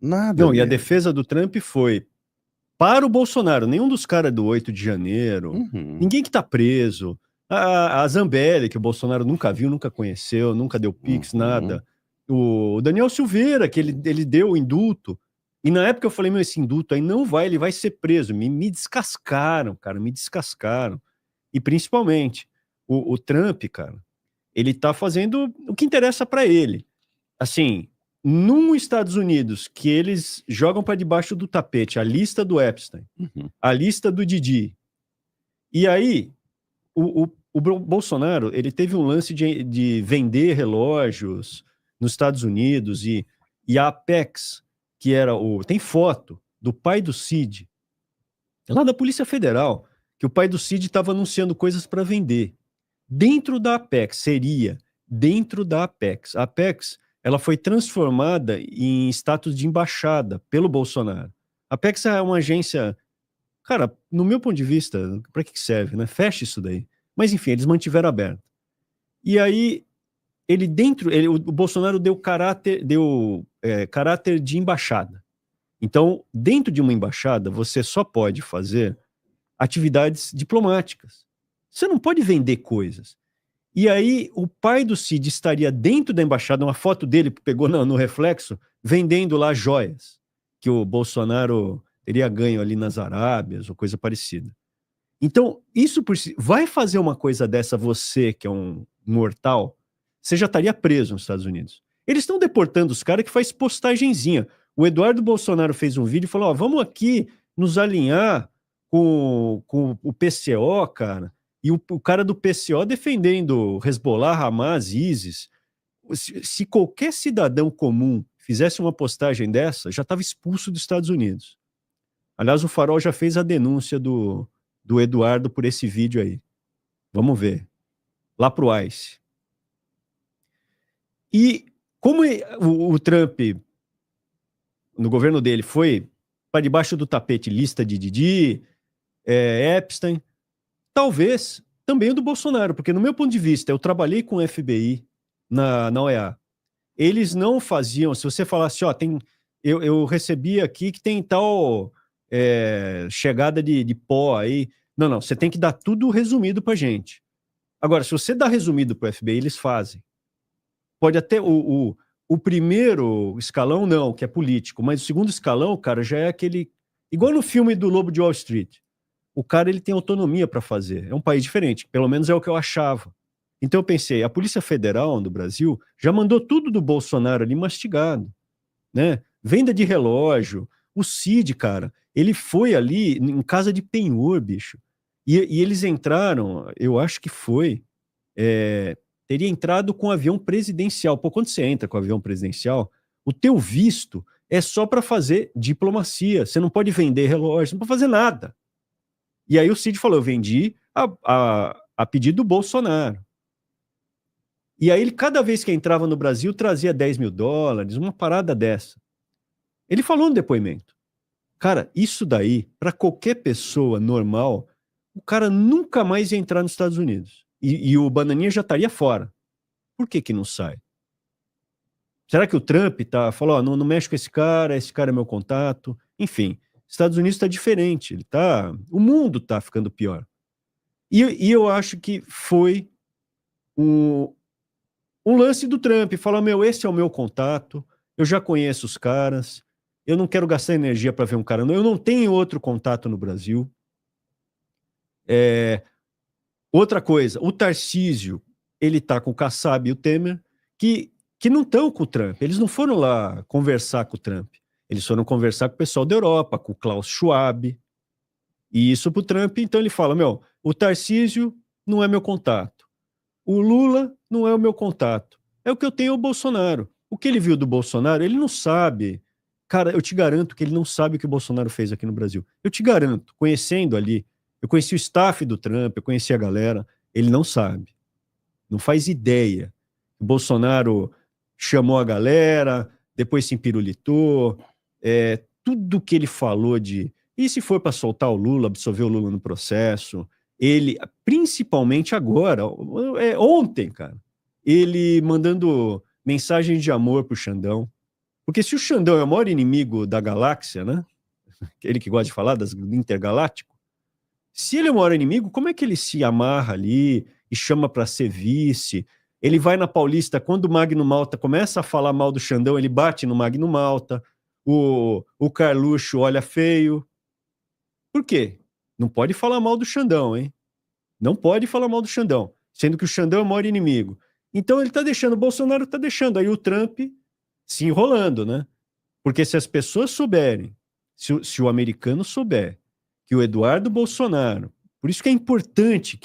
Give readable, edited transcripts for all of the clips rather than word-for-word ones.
Nada Não, e a mesmo. defesa do Trump foi para o Bolsonaro, nenhum dos caras do 8 de janeiro, Uhum, ninguém que tá preso, a Zambelli, que o Bolsonaro nunca viu, nunca conheceu, nunca deu pix, uhum. nada. O Daniel Silveira, que ele deu o indulto. E na época eu falei, meu, esse indulto aí não vai, ele vai ser preso. Me descascaram, cara, me descascaram. E principalmente, o Trump, cara, ele tá fazendo o que interessa para ele. Assim, nos Estados Unidos, que eles jogam para debaixo do tapete a lista do Epstein, Uhum. a lista do Didi. E aí, o Bolsonaro, ele teve um lance de vender relógios nos Estados Unidos e a Apex, que era o... Tem foto do pai do Cid, lá da Polícia Federal, que o pai do Cid estava anunciando coisas para vender. Dentro da Apex, seria dentro da Apex. A Apex, ela foi transformada em status de embaixada pelo Bolsonaro. A Apex é uma agência, cara, no meu ponto de vista, para que serve, né? Fecha isso daí. Mas enfim, eles mantiveram aberto. E aí, o Bolsonaro deu caráter de embaixada. Então, dentro de uma embaixada, você só pode fazer atividades diplomáticas. Você não pode vender coisas. E aí, o pai do Cid estaria dentro da embaixada, uma foto dele pegou no reflexo, vendendo lá joias, que o Bolsonaro teria ganho ali nas Arábias, ou coisa parecida. Então, isso por si, vai fazer uma coisa dessa você, que é um mortal, você já estaria preso nos Estados Unidos. Eles estão deportando os caras que faz postagenzinha. O Eduardo Bolsonaro fez um vídeo e falou: ó, vamos aqui nos alinhar com o PCO, cara. E o cara do PCO defendendo Hezbollah, Hamas, ISIS. Se qualquer cidadão comum fizesse uma postagem dessa, já estava expulso dos Estados Unidos. Aliás, o Farol já fez a denúncia do Eduardo por esse vídeo aí. Vamos ver. Lá pro ICE. E como o Trump, no governo dele, foi para debaixo do tapete lista de Didi, Epstein, talvez também o do Bolsonaro, porque no meu ponto de vista, eu trabalhei com o FBI na OEA. Eles não faziam, se você falasse, ó, eu recebi aqui que tem tal chegada de pó aí. Não, não, você tem que dar tudo resumido pra gente. Agora, se você dá resumido para o FBI, eles fazem. Pode até o primeiro escalão, não, que é político, mas o segundo escalão, cara, já é aquele. Igual no filme do Lobo de Wall Street. O cara ele tem autonomia para fazer. É um país diferente, pelo menos é o que eu achava. Então eu pensei, a Polícia Federal do Brasil já mandou tudo do Bolsonaro ali mastigado, né? Venda de relógio, o Cid, cara, ele foi ali em casa de penhor, bicho. E eles entraram, eu acho que foi, é, teria entrado com avião presidencial. Pô, quando você entra com avião presidencial, o teu visto é só para fazer diplomacia. Você não pode vender relógio, não pode fazer nada. E aí o Cid falou: eu vendi a pedido do Bolsonaro. E aí ele, cada vez que entrava no Brasil, trazia US$ 10.000, uma parada dessa. Ele falou no depoimento. Cara, isso daí, para qualquer pessoa normal, o cara nunca mais ia entrar nos Estados Unidos. E o Bananinha já estaria fora. Por que que não sai? Será que o Trump falou, ó, não mexe com esse cara é meu contato? Enfim, Estados Unidos está diferente, o mundo está ficando pior. E eu acho que foi um lance do Trump, falar, meu, esse é o meu contato, eu já conheço os caras, eu não quero gastar energia para ver um cara, não, eu não tenho outro contato no Brasil. Outra coisa, o Tarcísio, ele tá com o Kassab e o Temer, que não estão com o Trump. Eles não foram lá conversar com o Trump. Eles foram conversar com o pessoal da Europa, com o Klaus Schwab. E isso pro Trump, então ele fala, meu, o Tarcísio não é meu contato. O Lula não é o meu contato. É o que eu tenho é o Bolsonaro. O que ele viu do Bolsonaro, ele não sabe. Cara, eu te garanto que ele não sabe o que o Bolsonaro fez aqui no Brasil. Eu te garanto, conhecendo ali, eu conheci o staff do Trump, eu conheci a galera, ele não sabe. Não faz ideia. O Bolsonaro chamou a galera, depois se empirulitou, tudo que ele falou de. E se for para soltar o Lula, absolver o Lula no processo, ele, principalmente agora, ontem, cara, ele mandando mensagens de amor pro Xandão. Porque se o Xandão é o maior inimigo da galáxia, né? Ele que gosta de falar das intergaláctico, se ele é o maior inimigo, como é que ele se amarra ali e chama para ser vice? Ele vai na Paulista, quando o Magno Malta começa a falar mal do Xandão, ele bate no Magno Malta, o Carluxo olha feio. Por quê? Não pode falar mal do Xandão, hein? Não pode falar mal do Xandão, sendo que o Xandão é o maior inimigo. Então ele está deixando, o Bolsonaro está deixando aí o Trump se enrolando, né? Porque se as pessoas souberem, se o americano souber que o Eduardo Bolsonaro, por isso que é importante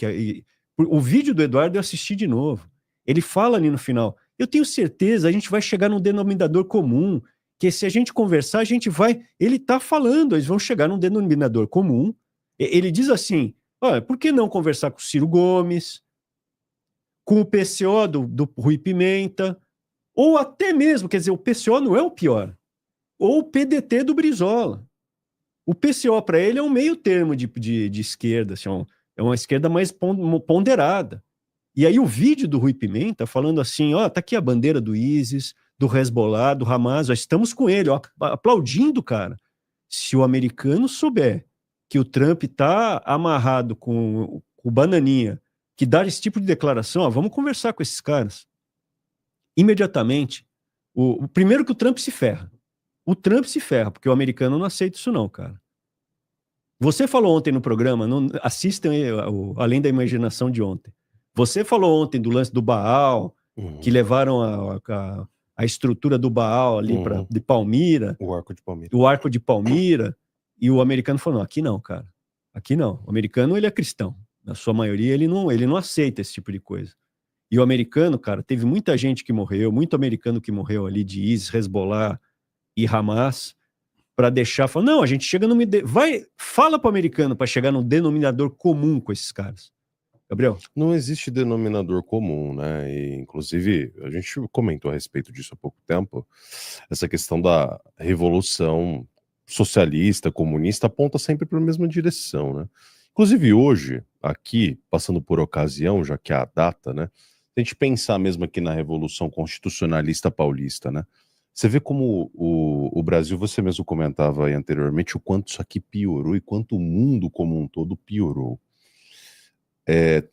o vídeo do Eduardo eu assisti de novo. Ele fala ali no final, eu tenho certeza, a gente vai chegar num denominador comum, que se a gente conversar, a gente vai... Ele está falando, eles vão chegar num denominador comum. Ele diz assim, olha, por que não conversar com o Ciro Gomes, com o PCO do Rui Pimenta, ou até mesmo, quer dizer, o PCO não é o pior, ou o PDT do Brizola. O PCO para ele é um meio termo de esquerda, assim, é uma esquerda mais ponderada. E aí o vídeo do Rui Pimenta falando assim, ó, tá aqui a bandeira do ISIS, do Hezbollah, do Hamas, ó, estamos com ele, ó, aplaudindo, cara. Se o americano souber que o Trump tá amarrado com o Bananinha, que dá esse tipo de declaração, ó, vamos conversar com esses caras. Imediatamente, o primeiro que o Trump se ferra. O Trump se ferra, porque o americano não aceita isso não, cara. Você falou ontem no programa, assistam Além da Imaginação de ontem. Você falou ontem do lance do Baal, que levaram a estrutura do Baal ali de Palmira. O Arco de Palmira. O Arco de Palmira. E o americano falou, não, aqui não, cara. Aqui não. O americano, ele é cristão. Na sua maioria, ele não aceita esse tipo de coisa. E o americano, cara, teve muita gente que morreu, muito americano que morreu ali de ISIS, Hezbollah e Hamas, para deixar, falar, não, a gente chega no... Fala para o americano para chegar num denominador comum com esses caras. Gabriel? Não existe denominador comum, né? E, inclusive, a gente comentou a respeito disso há pouco tempo, essa questão da revolução socialista, comunista, aponta sempre para a mesma direção, né? Inclusive hoje, aqui, passando por ocasião, já que é a data, né? Se a gente pensar mesmo aqui na Revolução Constitucionalista Paulista, né? Você vê como o Brasil, você mesmo comentava aí anteriormente, o quanto isso aqui piorou e quanto o mundo como um todo piorou.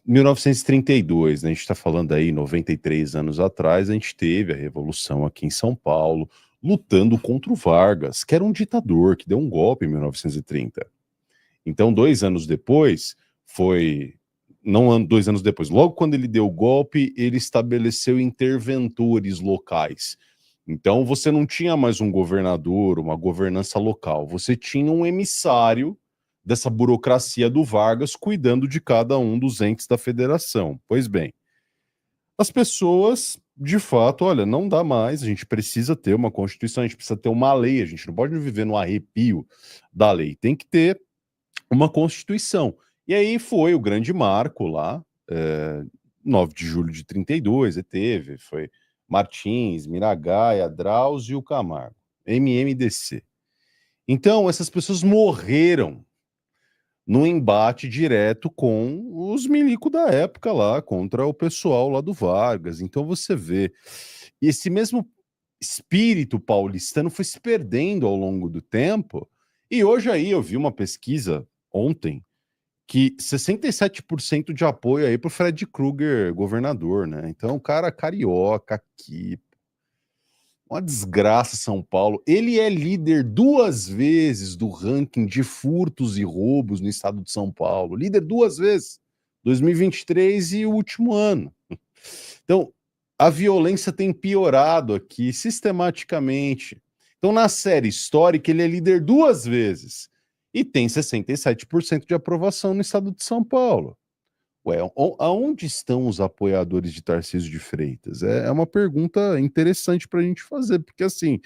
1932, né, a gente está falando aí 93 anos atrás, a gente teve a Revolução aqui em São Paulo, lutando contra o Vargas, que era um ditador, que deu um golpe em 1930. Então, 2 anos depois, não 2 anos depois, logo quando ele deu o golpe, ele estabeleceu interventores locais. Então, você não tinha mais um governador, uma governança local, você tinha um emissário dessa burocracia do Vargas cuidando de cada um dos entes da federação. Pois bem, as pessoas, de fato, olha, não dá mais, a gente precisa ter uma Constituição, a gente precisa ter uma lei, a gente não pode viver no arrepio da lei, tem que ter uma Constituição. E aí foi o grande marco lá, 9 de julho de 32, foi Martins, Miragaia, Drauzio Camargo, MMDC. Então, essas pessoas morreram no embate direto com os milicos da época lá, contra o pessoal lá do Vargas. Então você vê, esse mesmo espírito paulistano foi se perdendo ao longo do tempo, e hoje aí eu vi uma pesquisa ontem, que 67% de apoio aí pro Fred Krueger governador, né? Então o cara carioca aqui, uma desgraça São Paulo. Ele é líder 2 vezes do ranking de furtos e roubos no estado de São Paulo. Líder 2 vezes. 2023 e o último ano. Então, a violência tem piorado aqui sistematicamente. Então, na série histórica, ele é líder 2 vezes. E tem 67% de aprovação no estado de São Paulo. Ué, aonde estão os apoiadores de Tarcísio de Freitas? É uma pergunta interessante para a gente fazer, porque assim,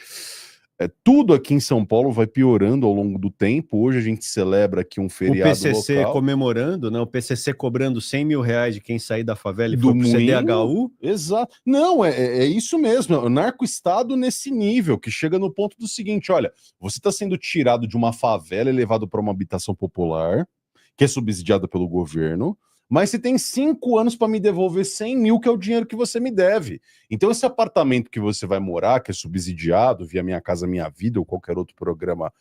tudo aqui em São Paulo vai piorando ao longo do tempo. Hoje a gente celebra aqui um feriado local. O PCC comemorando, né? O PCC cobrando 100 mil reais de quem sair da favela e for pro CDHU. Exato. Não, é isso mesmo. O narco-estado nesse nível, que chega no ponto do seguinte, olha, você está sendo tirado de uma favela e levado para uma habitação popular, que é subsidiada pelo governo. mas você tem 5 anos para me devolver 100 mil, que é o dinheiro que você me deve. Então esse apartamento que você vai morar, que é subsidiado via Minha Casa Minha Vida ou qualquer outro programa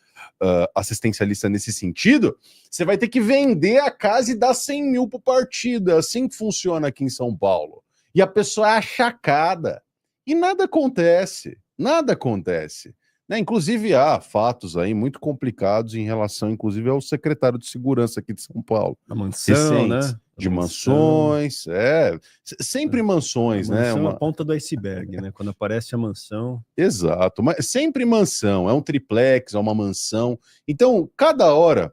assistencialista nesse sentido, você vai ter que vender a casa e dar 100 mil para o partido. É assim que funciona aqui em São Paulo. E a pessoa é achacada. E nada acontece. Nada acontece. Né? Inclusive, há fatos aí muito complicados em relação, inclusive, ao secretário de segurança aqui de São Paulo. A mansão, Recentes, né? de mansões, sempre mansões, a né? mansão é a ponta do iceberg, né? Quando aparece a mansão. Exato, mas sempre mansão, é um triplex, é uma mansão. Então, cada hora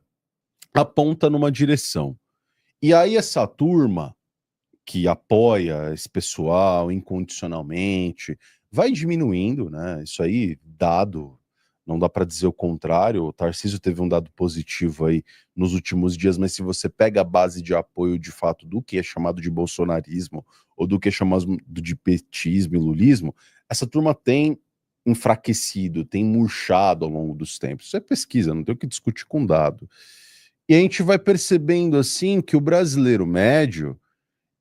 aponta numa direção. E aí essa turma que apoia esse pessoal incondicionalmente vai diminuindo, né? Isso aí, dado, não dá para dizer o contrário. O Tarcísio teve um dado positivo aí nos últimos dias, mas se você pega a base de apoio de fato do que é chamado de bolsonarismo ou do que é chamado de petismo e lulismo, essa turma tem enfraquecido, tem murchado ao longo dos tempos. Isso é pesquisa, não tem o que discutir com dado. E a gente vai percebendo assim que o brasileiro médio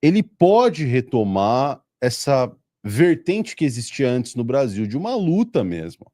ele pode retomar essa vertente que existia antes no Brasil, de uma luta mesmo.